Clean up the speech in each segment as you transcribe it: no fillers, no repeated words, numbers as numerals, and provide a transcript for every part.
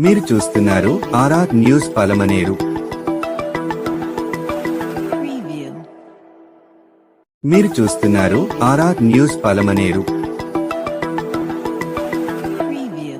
మీరు చూస్తున్నారు RR news Palamaneru. Preview. మీరు చూస్తున్నారు ఆర్ఆర్ న్యూస్ పలమనేరు. Preview.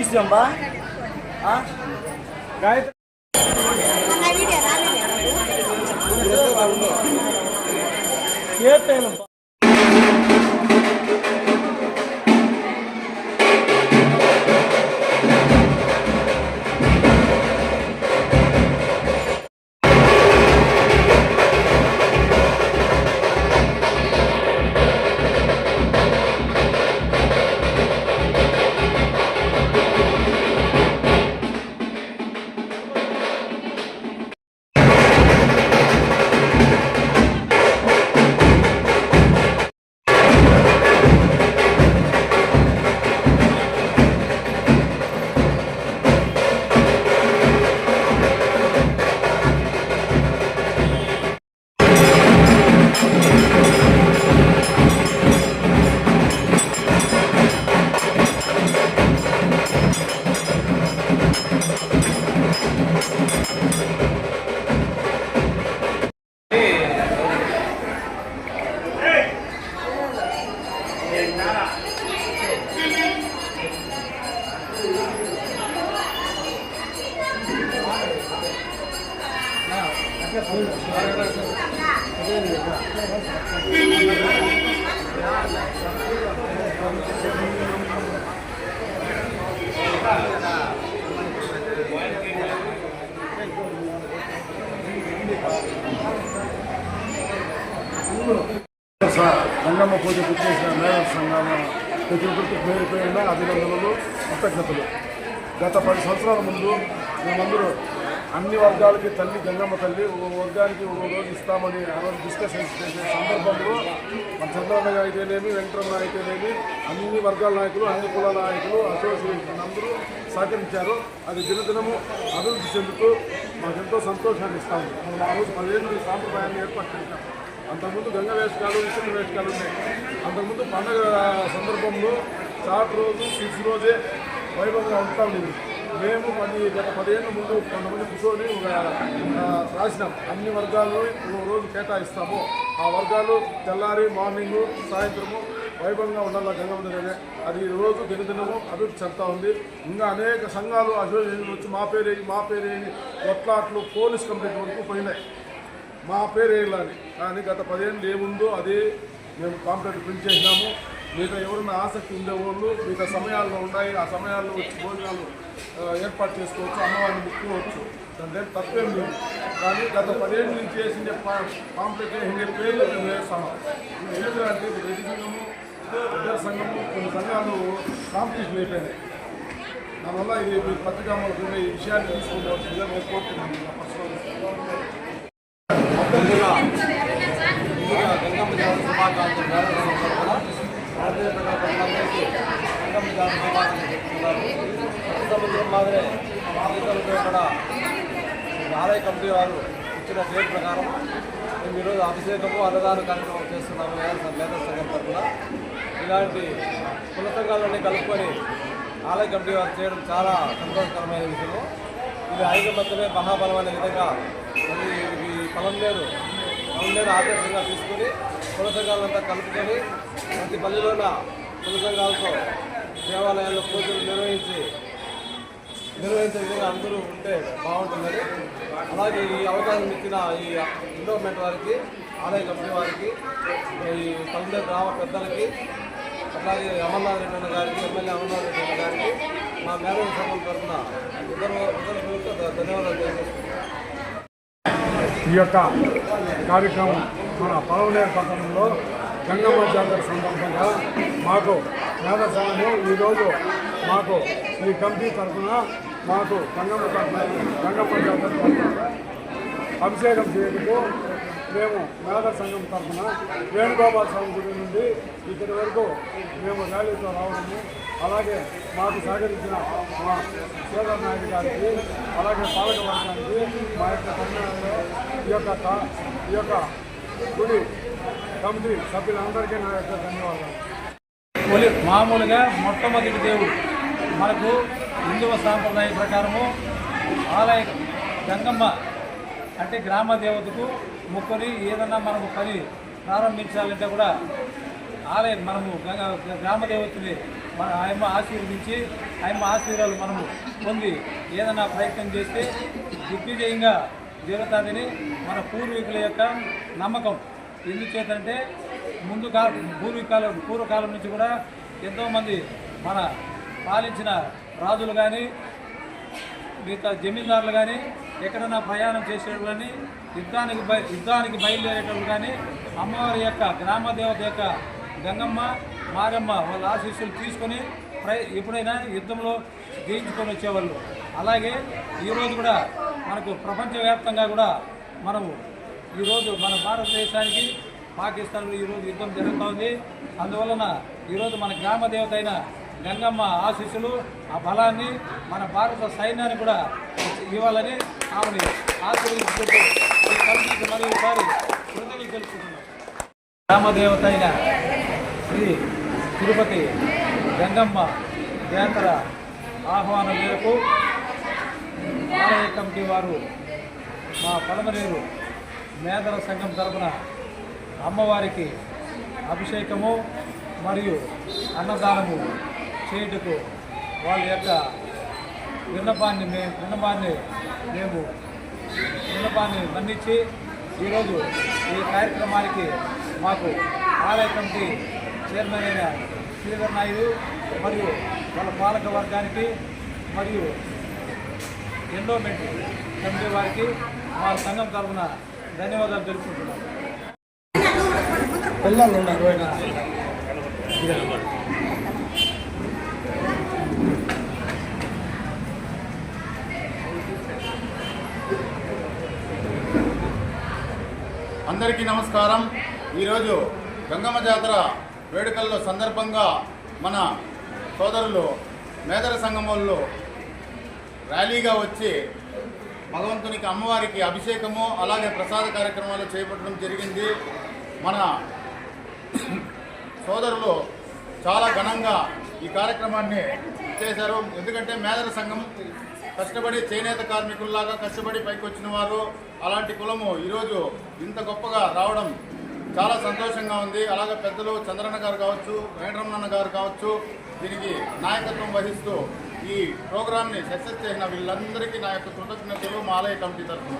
తీసాంబా గాయత్రి కేర్టైలం గంగమ్మ పూజ చేసిన మేధా సంఘం ప్రతి ఒక్కరికి పేరు పేరున అభినందనలు కృతజ్ఞతలు. గత 10 సంవత్సరాల ముందు మేమందరూ అన్ని వర్గాలకి తల్లి గంగమ్మ తల్లి ఒక వర్గానికి ఒక రోజు ఇస్తామని ఆ రోజు డిస్కషన్స్ చేసే సందర్భంలో మన చంద్రబాబు అయితేనేమి వెంకటరమణ అయితేనేమి అన్ని వర్గాల నాయకులు అన్ని కుల నాయకులు అసోసియేషన్ అందరూ సహకరించారు. అది దినదినము అభివృద్ధి చెందుతూ మాకెంతో సంతోషాన్ని ఇస్తాము. మనం ఆ రోజు 10 ఏళ్ళు సాంప్రదాయాన్ని ఏర్పాటు చేశాం. అంతకుముందు గంగ వేషకాలు విష్ణు వేషకాలు ఉన్నాయి. అంతకుముందు పండుగ సందర్భంలో చాట్ రోజు 6 రోజే వైభవంగా ఉంటా ఉండేది. మేము గత 10 ఏళ్ళ ముందు కొంతమంది కూర్చొని రాసినాం అన్ని వర్గాలను ఒక రోజు కేటాయిస్తాము. ఆ వర్గాలు తెల్లారి మార్నింగు సాయంత్రము వైభవంగా ఉండాలి గంగమ్మ దగ్గర. అది రోజు దినదినము అభివృద్ధి చెందుతూ ఉంది. ఇంకా అనేక సంఘాలు అసోసియేషన్లు వచ్చి మా పేరేని కొట్లాట్లు పోలీస్ కంప్లైంట్ వరకు పోయినాయి మా పేరు వేయాలని. కానీ గత 10 ఏళ్ళు ఏముందో అదే మేము కాంప్లైంట్ ప్రింట్ చేసినాము. మిగతా ఎవరైనా ఆసక్తి ఉండేవాళ్ళు మిగతా సమయాల్లో ఉన్నాయి. ఆ సమయాల్లో వచ్చి భోజనాలు ఏర్పాటు చేసుకోవచ్చు, అమ్మవారిని ముట్టుకోవచ్చు. దాంట్లో తప్పేం లేదు. కానీ గత 10 ఏళ్ళ నుంచి చేసిన కాంప్లైంట్ వేసిన పేర్లు మేము వేస్తాము. ఎందుకంటే రెడ్డి సంఘము విద్యా సంఘము కొన్ని సంఘాలు కాంపిటీషన్ అయిపోయినాయి. దానివల్ల ఇది పత్రికాములకు ఈ విషయాన్ని తీసుకోవచ్చు నేను కోరుతున్నాను. గంగమ్మ జాతర శుభాకాంక్షలు భారతీయ ప్రజలందరికీ గంగమ్మ జాతర శుభాకాంక్షలు చెప్తున్నారు. సంవత్సరం మాదిరే కూడా ఆలయ కమిటీ వారు ఇచ్చిన డేట్ ప్రకారం మేము ఈరోజు అభిషేకము అన్నదాన కార్యక్రమం చేస్తున్నాము. మేధా సంఘం తరఫున ఇలాంటి కుల సంఘాలన్నీ కలుపుకొని ఆలయ కమిటీ వారు చేయడం చాలా సంతోషకరమైన విషయము. ఇది ఐకమత్యమే మహాబలం అనే విధంగా ఈ పొలంనేరు ఆదర్శంగా తీసుకొని కుల సంఘాలంతా కలుపుకొని ప్రతి పల్లెలోన కుల సంఘాలతో దేవాలయాల్లో పూజలు నిర్వహించే విధంగా అందరూ ఉంటే బాగుంటుందని, అలాగే ఈ అవకాశం ఇచ్చిన ఈ ఎండోమెంట్ వారికి, ఆలయ కమిటీ వారికి, ఈ పల్లె గ్రామ పెద్దలకి, అట్లాగే అమర్నాథ్ రెడ్డి అన్న గారికి, ఎమ్మెల్యే అమర్నాథ్ రెడ్డి అన్న గారికి మా మేధా సంఘం తరఫున ధన్యవాదాలు తెలియజేస్తున్నాం. ఈ యొక్క కార్యక్రమం మన పలవనేరు పట్టణంలో గంగమ్మ జాతర సందర్భంగా మాకు మేధా సంఘం ఈరోజు మాకు ఈ కమిటీ తరఫున మాకు గంగమ్మ జాతర అభిషేకం చేయటకు మేము మేధా సంఘం తరఫున వేణుగోపాల స్వామి గుడి నుండి ఇక్కడి వరకు మేము ర్యాలీతో రావడము, అలాగే మాకు సహకరించిన మా శ్రీధర్ నాయుడు గారికి, అలాగే పాలక వర్గానికి, మా యొక్క తమిళనాడులో ఈ యొక్క గుడి కమిటీ సభ్యులందరికీ నా యొక్క ధన్యవాదాలు. మామూలుగా మొట్టమొదటి దేవుడు మనకు హిందువ సాంప్రదాయ ప్రకారము ఆలయ గంగమ్మ అంటే గ్రామ దేవతకు మొక్కుని ఏదన్నా మనకు పని ప్రారంభించాలంటే కూడా ఆలయం మనము గ్రామ దేవతని మన ఆయమ్మ ఆశీర్వదించి ఆయమ్మ ఆశీర్వాదాలు మనము పొంది ఏదైనా ప్రయత్నం చేస్తే దిగ్విజయంగా జరుగుతుందని మన పూర్వీకుల యొక్క నమ్మకం. ఎందుచేతంటే పూర్వకాలం నుంచి కూడా ఎంతోమంది మన పాలించిన రాజులు కానీ మిగతా జమీందారులు కానీ ఎక్కడైనా ప్రయాణం చేసేవాళ్ళు కానీ యుద్ధానికి బయలుదేరేటప్పుడు కానీ అమ్మవారి యొక్క గ్రామ దేవత యొక్క గంగమ్మ మారమ్మ వాళ్ళ ఆశీస్సులు తీసుకొని ఎప్పుడైనా యుద్ధంలో జయించుకొని వచ్చేవాళ్ళు. అలాగే ఈరోజు కూడా మనకు ప్రపంచవ్యాప్తంగా కూడా మనము ఈరోజు మన భారతదేశానికి పాకిస్తాన్లో ఈరోజు యుద్ధం జరుగుతోంది. అందువలన ఈరోజు మన గ్రామ దేవత అయిన గంగమ్మ ఆశీస్సులు ఆ బలాన్ని మన భారత సైన్యాన్ని కూడా ఇవ్వాలని ఆమెని ఆశీర్వదించుకుంటూ ఈ కమిటీకి మరోసారి కృతజ్ఞతలు తెలుపుతున్నాం. గ్రామదేవత అయిన శ్రీ తిరుపతి గంగమ్మ జాతర ఆహ్వానం మేరకు ఆలయ కమిటీ వారు మా పలమనేరు మేదర సంఘం తరపున అమ్మవారికి అభిషేకము మరియు అన్నదానము చేయుటకు వాళ్ళ యొక్క విన్నపాన్ని మన్నించి ఈరోజు ఈ కార్యక్రమానికి మాకు ఆలయ కమిటీ చైర్మన్ అయిన శ్రీధర్ నాయుడు మరియు వాళ్ళ పాలక వర్గానికి మరియు ఎండోమెంట్ కమిటీ వారికి మా సంఘం తరఫున ధన్యవాదాలు తెలుపుకుంటున్నాం. పిల్లలు ఉన్నారు అందరికీ నమస్కారం. ఈరోజు గంగమ్మ జాతర వేడుకల్లో సందర్భంగా మన సోదరులు మేదర సంఘం వాళ్ళు ర్యాలీగా వచ్చి భగవంతునికి అమ్మవారికి అభిషేకము అలాగే ప్రసాద కార్యక్రమాలు చేపట్టడం జరిగింది. మన సోదరులు చాలా ఘనంగా ఈ కార్యక్రమాన్ని చేశారు. ఎందుకంటే మేదర సంఘం కష్టపడి చేనేత కార్మికుల్లాగా కష్టపడి పైకి వచ్చిన వారు. అలాంటి కులము ఈరోజు ఇంత గొప్పగా రావడం చాలా సంతోషంగా ఉంది. అలాగే పెద్దలు చంద్రన్న గారు కావచ్చు, వెంకటరమణ గారు కావచ్చు, దీనికి నాయకత్వం వహిస్తూ ఈ ప్రోగ్రామ్ని సక్సెస్ చేసిన వీళ్ళందరికీ నా యొక్క కృతజ్ఞతలు మా ఆలయ కమిటీ తరఫున.